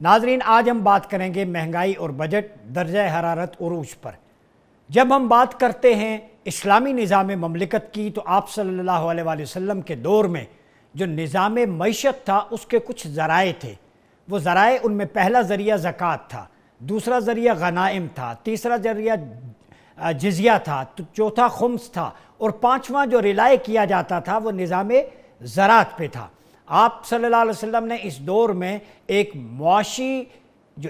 ناظرین، آج ہم بات کریں گے مہنگائی اور بجٹ درجہ حرارت عروج پر۔ جب ہم بات کرتے ہیں اسلامی نظام مملکت کی تو آپ صلی اللہ علیہ وآلہ وسلم کے دور میں جو نظام معیشت تھا اس کے کچھ ذرائع تھے۔ وہ ذرائع، ان میں پہلا ذریعہ زکوٰۃ تھا، دوسرا ذریعہ غنائم تھا، تیسرا ذریعہ جزیہ تھا، چوتھا خمس تھا، اور پانچواں جو ریلائے کیا جاتا تھا وہ نظام زراعت پہ تھا۔ آپ صلی اللہ علیہ وسلم نے اس دور میں ایک معاشی جو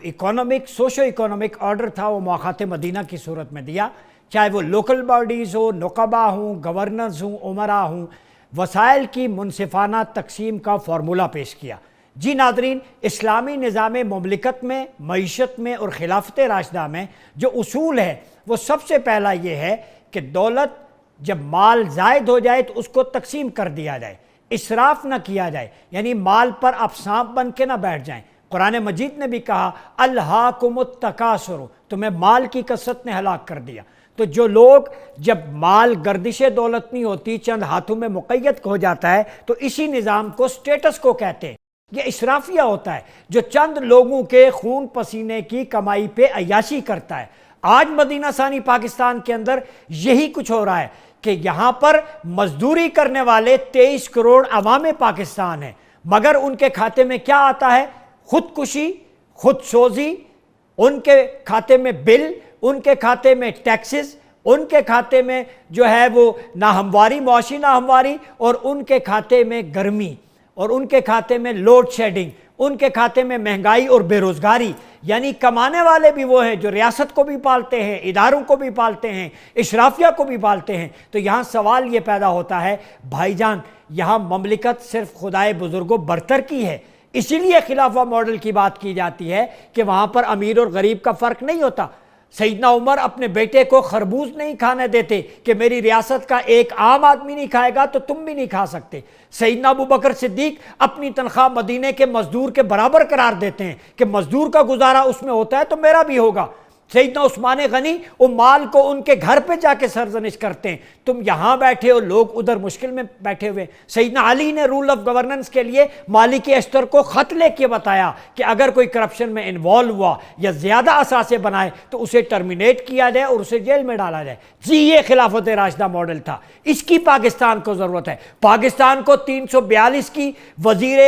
سوشو اکنامک آرڈر تھا وہ مواخات مدینہ کی صورت میں دیا، چاہے وہ لوکل باڈیز ہو، نقبہ ہوں، گورنرز ہوں، عمرا ہوں، وسائل کی منصفانہ تقسیم کا فارمولہ پیش کیا۔ جی ناظرین، اسلامی نظام مملکت میں، معیشت میں اور خلافت راشدہ میں جو اصول ہے وہ سب سے پہلا یہ ہے کہ دولت جب مال زائد ہو جائے تو اس کو تقسیم کر دیا جائے، اسراف نہ کیا جائے، یعنی مال پر آپ سانپ بن کے نہ بیٹھ جائیں۔ قرآن مجید نے بھی کہا الہاکم التکاثر، تمہیں مال کی کثرت نے ہلاک کر دیا۔ تو جو لوگ، جب مال گردش دولت نہیں ہوتی، چند ہاتھوں میں مقید ہو جاتا ہے، تو اسی نظام کو سٹیٹس کو کہتے ہیں۔ یہ اسرافیہ ہوتا ہے جو چند لوگوں کے خون پسینے کی کمائی پہ عیاشی کرتا ہے۔ آج مدینہ ثانی پاکستان کے اندر یہی کچھ ہو رہا ہے کہ یہاں پر مزدوری کرنے والے 23 کروڑ عوام پاکستان ہیں، مگر ان کے کھاتے میں کیا آتا ہے؟ خودکشی، خود سوزی، ان کے کھاتے میں بل، ان کے کھاتے میں ٹیکسز، ان کے کھاتے میں جو ہے وہ ناہمواری، معاشی ناہمواری، اور ان کے کھاتے میں گرمی، اور ان کے کھاتے میں لوڈ شیڈنگ، ان کے کھاتے میں مہنگائی اور بے روزگاری۔ یعنی کمانے والے بھی وہ ہیں جو ریاست کو بھی پالتے ہیں، اداروں کو بھی پالتے ہیں، اشرافیہ کو بھی پالتے ہیں۔ تو یہاں سوال یہ پیدا ہوتا ہے، بھائی جان، یہاں مملکت صرف خدائے بزرگ و برتر کی ہے، اسی لیے خلافہ ماڈل کی بات کی جاتی ہے کہ وہاں پر امیر اور غریب کا فرق نہیں ہوتا۔ سیدنا عمر اپنے بیٹے کو خربوز نہیں کھانے دیتے کہ میری ریاست کا ایک عام آدمی نہیں کھائے گا تو تم بھی نہیں کھا سکتے۔ سیدنا ابوبکر صدیق اپنی تنخواہ مدینے کے مزدور کے برابر قرار دیتے ہیں کہ مزدور کا گزارا اس میں ہوتا ہے تو میرا بھی ہوگا۔ سیدنا عثمان غنی وہ مال کو ان کے گھر پہ جا کے سرزنش کرتے ہیں، تم یہاں بیٹھے ہو، لوگ ادھر مشکل میں بیٹھے ہوئے۔ سیدنا علی نے رول آف گورننس کے لیے مالک اشتر کو خط لے کے بتایا کہ اگر کوئی کرپشن میں انوالو ہوا یا زیادہ اثاثے بنائے تو اسے ٹرمینیٹ کیا جائے اور اسے جیل میں ڈالا جائے۔ جی یہ خلافت راشدہ ماڈل تھا، اس کی پاکستان کو ضرورت ہے۔ پاکستان کو 342 کی وزیر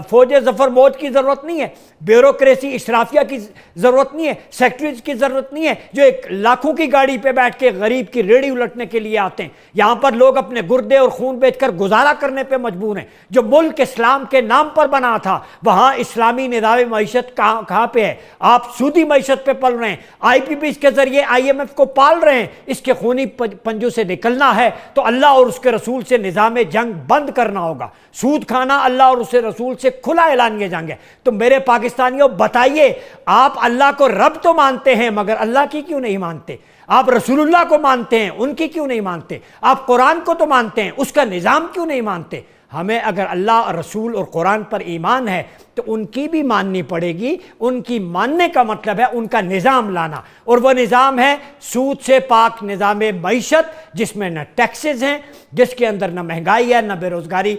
فوج ظفر موج کی ضرورت نہیں ہے، بیوروکریسی اشرافیہ کی ضرورت نہیں ہے، سیکٹریز کی ضرورت نہیں ہے جو ایک لاکھوں کی گاڑی پہ بیٹھ کے غریب کی ریڑھی الٹنے کے لیے آتے ہیں۔ یہاں پر لوگ اپنے گردے اور خون بیچ کر گزارا کرنے پہ مجبور ہیں۔ جو ملک اسلام کے نام پر بنا تھا وہاں اسلامی نظام معیشت کہاں پہ ہے؟ آپ سودی معیشت پہ پل رہے ہیں، آئی پی پی کے ذریعے IMF کو پال رہے ہیں۔ اس کے خونی پنجوں سے نکلنا ہے تو اللہ اور اس کے رسول سے نظام جنگ بند کرنا ہوگا۔ سود کھانا اللہ اور اس کے رسول سے کھلا اعلانیہ جنگ ہے۔ تو میرے پاکستانیوں بتائیے، آپ اللہ کو رب تو مانتے ہیں مگر اللہ کی کیوں نہیں مانتے؟ آپ رسول اللہ کو مانتے ہیں، ان کی کیوں نہیں مانتے؟ آپ قرآن کو تو مانتے ہیں، اس کا نظام کیوں نہیں مانتے؟ ہمیں اگر اللہ، رسول اور قرآن پر ایمان ہے تو ان کی بھی ماننی پڑے گی۔ ان کی ماننے کا مطلب ہے ان کا نظام لانا، اور وہ نظام ہے سود سے پاک نظام معیشت، جس میں نہ ٹیکسز ہیں، جس کے اندر نہ مہنگائی ہے، نہ بے روزگاری۔